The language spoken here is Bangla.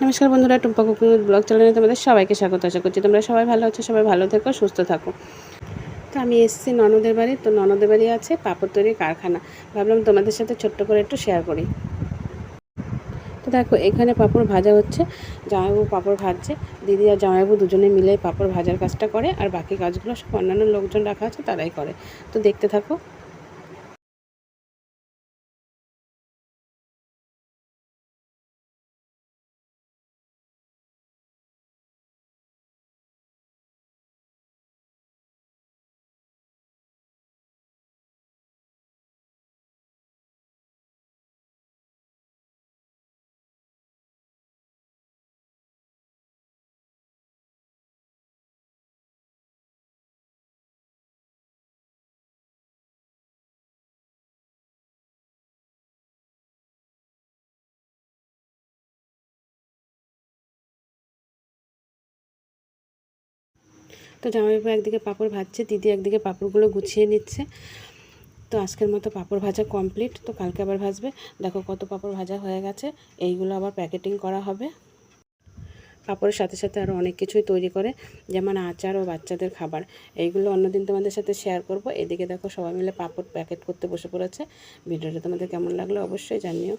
নমস্কার বন্ধুরা, টুম্পা কুকিং ব্লগ চ্যানেলে তোমাদের সবাইকে স্বাগত। আশা করছি তোমরা সবাই ভালো আছো, সবাই ভালো থেকো, সুস্থ থাকো। তো আমি এসেছি ননদের বাড়ি। তো ননদের বাড়ি আছে পাঁপড় তৈরির কারখানা। ভাবলাম তোমাদের সাথে ছোট্ট করে একটু শেয়ার করি। তো দেখো, এখানে পাঁপড় ভাজা হচ্ছে। জামাইবাবু পাঁপড় ভাজছে। দিদি আর জামাইবাবু দুজনে মিলে পাঁপড় ভাজার কাজটা করে, আর বাকি কাজগুলো সব অন্যান্য লোকজন রাখা আছে, তারাই করে। তো দেখতে থাকো। তো জামাইবাবু একদিকে পাঁপড় ভাজছে, দিদি একদিকে পাঁপড়গুলো গুছিয়ে নিচ্ছে। তো আজকের মতো পাঁপড় ভাজা কমপ্লিট। তো কালকে আবার ভাজবে। দেখো কত পাঁপড় ভাজা হয়ে গেছে। এইগুলো আবার প্যাকেটিং করা হবে। পাঁপড়ের সাথে সাথে আরও অনেক কিছুই তৈরি করে, যেমন আচার ও বাচ্চাদের খাবার। এইগুলো অন্যদিন তোমাদের সাথে শেয়ার করব। এদিকে দেখো সবাই মিলে পাঁপড় প্যাকেট করতে বসে পড়েছে। ভিডিওটা তোমাদের কেমন লাগলো অবশ্যই জানিও।